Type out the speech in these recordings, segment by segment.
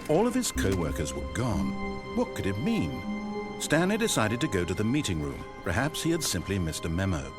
All of his co-workers were gone. What could it mean? Stanley decided to go to the meeting room. Perhaps he had simply missed a memo.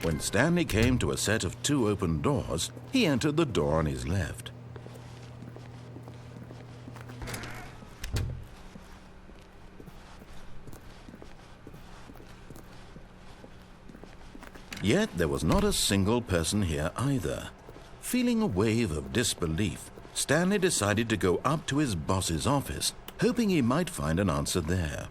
When Stanley came to a set of 2 open doors, he entered the door on his left. Yet there was not a single person here either. Feeling a wave of disbelief, Stanley decided to go up to his boss's office, hoping he might find an answer there.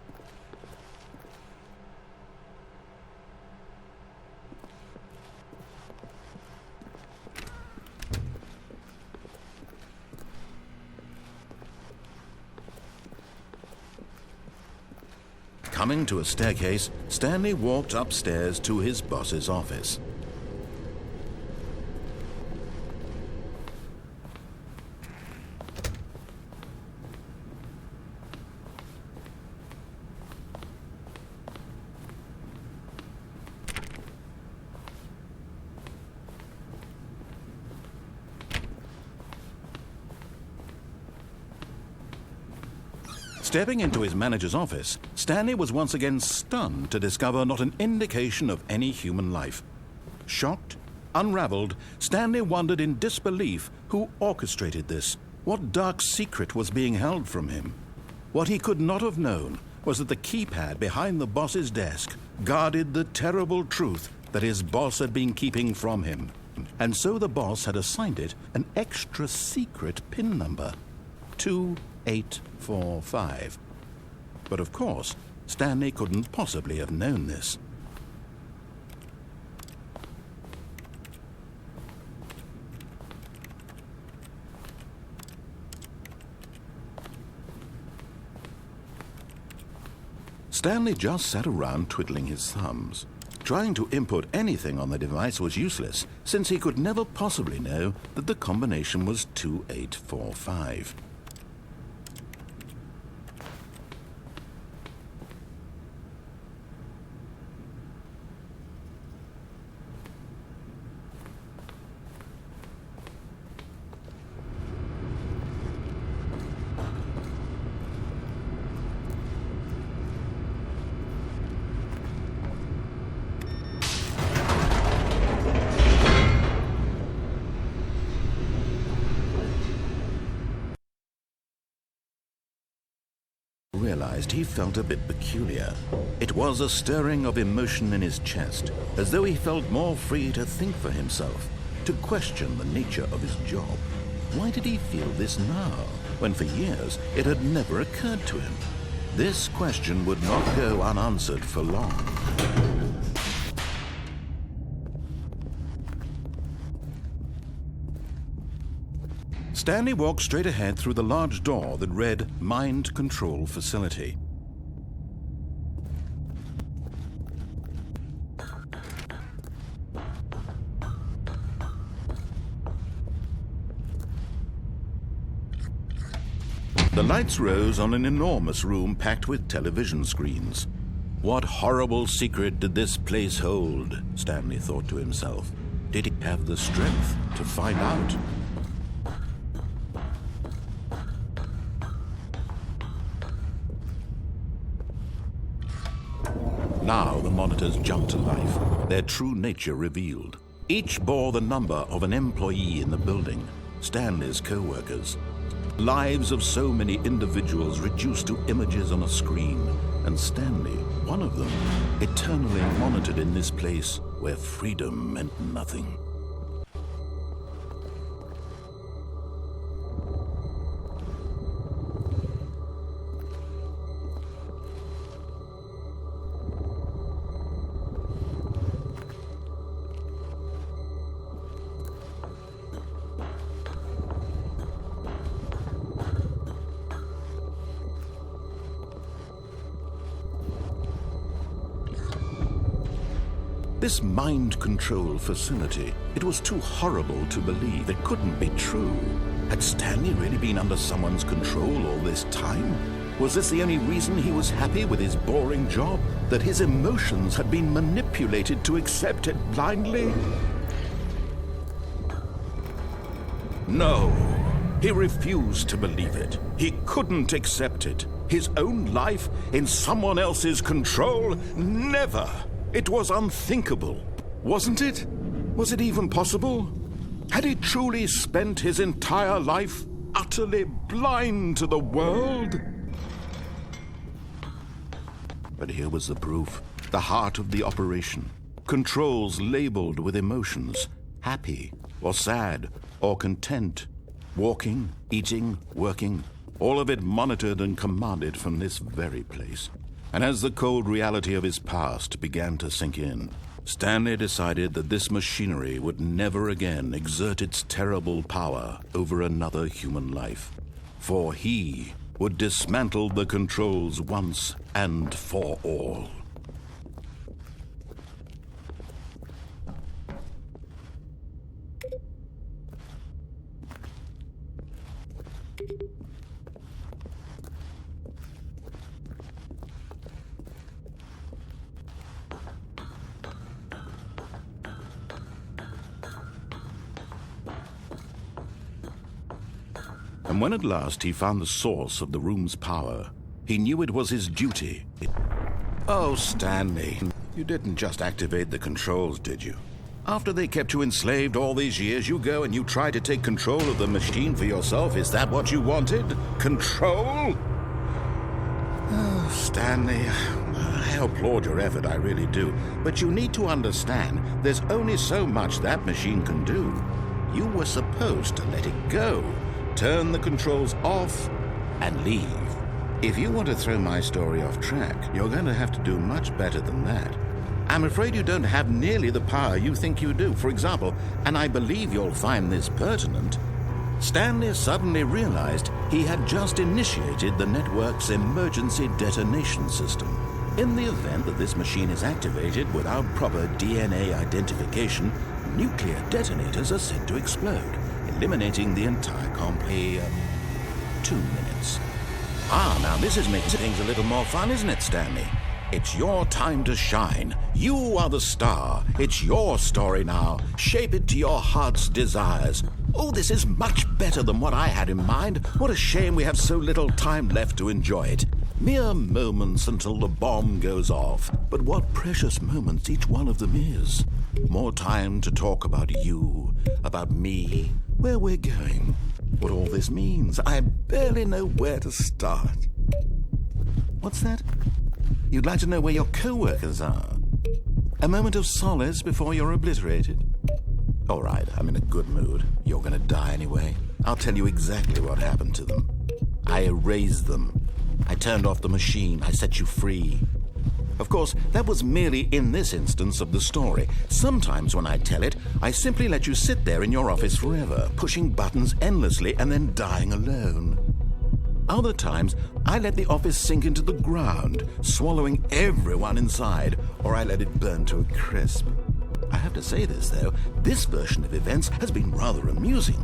Coming to a staircase, Stanley walked upstairs to his boss's office. Stepping into his manager's office, Stanley was once again stunned to discover not an indication of any human life. Shocked, unraveled, Stanley wondered in disbelief who orchestrated this. What dark secret was being held from him? What he could not have known was that the keypad behind the boss's desk guarded the terrible truth that his boss had been keeping from him. And so the boss had assigned it an extra secret PIN number, 2845. But of course, Stanley couldn't possibly have known this. Stanley just sat around twiddling his thumbs. Trying to input anything on the device was useless, since he could never possibly know that the combination was 2845. Realized he felt a bit peculiar. It was a stirring of emotion in his chest, as though he felt more free to think for himself, to question the nature of his job. Why did he feel this now, when for years it had never occurred to him? This question would not go unanswered for long. Stanley walked straight ahead through the large door that read Mind Control Facility. The lights rose on an enormous room packed with television screens. What horrible secret did this place hold? Stanley thought to himself. Did he have the strength to find out? Now the monitors jumped to life, their true nature revealed. Each bore the number of an employee in the building, Stanley's co-workers. Lives of so many individuals reduced to images on a screen, and Stanley, one of them, eternally monitored in this place where freedom meant nothing. This mind control facility, it was too horrible to believe. It couldn't be true. Had Stanley really been under someone's control all this time? Was this the only reason he was happy with his boring job? That his emotions had been manipulated to accept it blindly? No, he refused to believe it. He couldn't accept it. His own life in someone else's control? Never! It was unthinkable. Wasn't it? Was it even possible? Had he truly spent his entire life utterly blind to the world? But here was the proof. The heart of the operation. Controls labeled with emotions. Happy, or sad, or content. Walking, eating, working. All of it monitored and commanded from this very place. And as the cold reality of his past began to sink in, Stanley decided that this machinery would never again exert its terrible power over another human life. For he would dismantle the controls once and for all. And when at last he found the source of the room's power, he knew it was his duty. Oh, Stanley, you didn't just activate the controls, did you? After they kept you enslaved all these years, you go and you try to take control of the machine for yourself. Is that what you wanted? Control? Oh, Stanley, I applaud your effort, I really do. But you need to understand, there's only so much that machine can do. You were supposed to let it go. Turn the controls off and leave. If you want to throw my story off track, you're going to have to do much better than that. I'm afraid you don't have nearly the power you think you do. For example, and I believe you'll find this pertinent, Stanley suddenly realized he had just initiated the network's emergency detonation system. In the event that this machine is activated without proper DNA identification, nuclear detonators are said to explode, eliminating the entire company 2 minutes. Now this is making things a little more fun, isn't it, Stanley? It's your time to shine. You are the star. It's your story now. Shape it to your heart's desires. Oh, this is much better than what I had in mind. What a shame we have so little time left to enjoy it. Mere moments until the bomb goes off. But what precious moments each one of them is. More time to talk about you, about me, where we're going, what all this means. I barely know where to start. What's that? You'd like to know where your co-workers are? A moment of solace before you're obliterated? All right, I'm in a good mood. You're going to die anyway. I'll tell you exactly what happened to them. I erased them. I turned off the machine. I set you free. Of course, that was merely in this instance of the story. Sometimes when I tell it, I simply let you sit there in your office forever, pushing buttons endlessly and then dying alone. Other times, I let the office sink into the ground, swallowing everyone inside, or I let it burn to a crisp. I have to say this, though, this version of events has been rather amusing.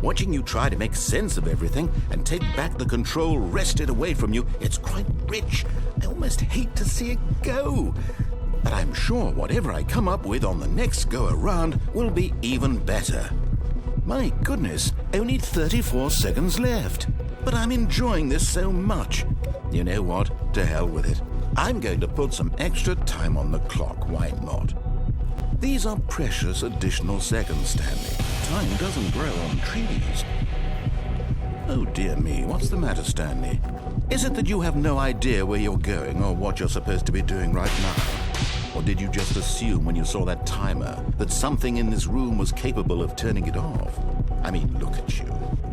Watching you try to make sense of everything and take back the control wrested away from you, it's quite rich. I almost hate to see it go. But I'm sure whatever I come up with on the next go-around will be even better. My goodness, only 34 seconds left. But I'm enjoying this so much. You know what? To hell with it. I'm going to put some extra time on the clock. Why not? These are precious additional seconds, Stanley. Time doesn't grow on trees. Oh, dear me. What's the matter, Stanley? Is it that you have no idea where you're going or what you're supposed to be doing right now? Or did you just assume when you saw that timer that something in this room was capable of turning it off? I mean, look at you.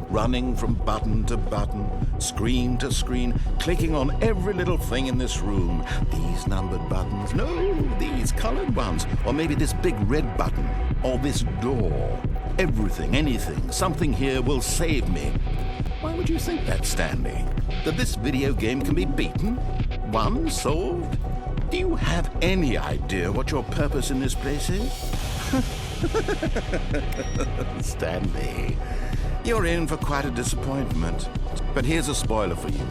Running from button to button, screen to screen, clicking on every little thing in this room. These numbered buttons. No, these colored ones. Or maybe this big red button. Or this door. Everything, anything, something here will save me. Why would you think that, Stanley? That this video game can be beaten? Won? Solved? Do you have any idea what your purpose in this place is? Stanley, you're in for quite a disappointment. But here's a spoiler for you.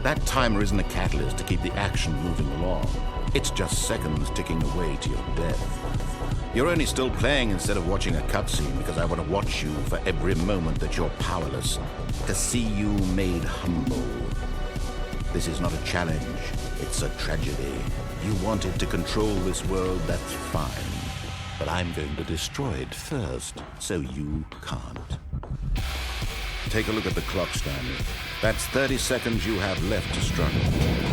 That timer isn't a catalyst to keep the action moving along. It's just seconds ticking away to your death. You're only still playing instead of watching a cutscene because I want to watch you for every moment that you're powerless, to see you made humble. This is not a challenge, it's a tragedy. You wanted to control this world, that's fine. But I'm going to destroy it first, so you can't. Take a look at the clock, Stanley. That's 30 seconds you have left to struggle.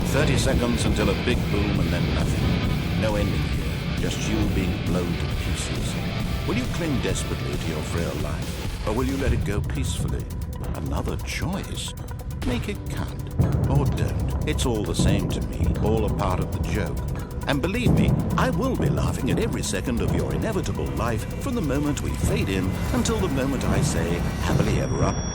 30 seconds until a big boom and then nothing. No ending here, just you being blown to pieces. Will you cling desperately to your frail life, or will you let it go peacefully? Another choice. Make it count, or don't. It's all the same to me, all a part of the joke. And believe me, I will be laughing at every second of your inevitable life from the moment we fade in until the moment I say, happily ever after.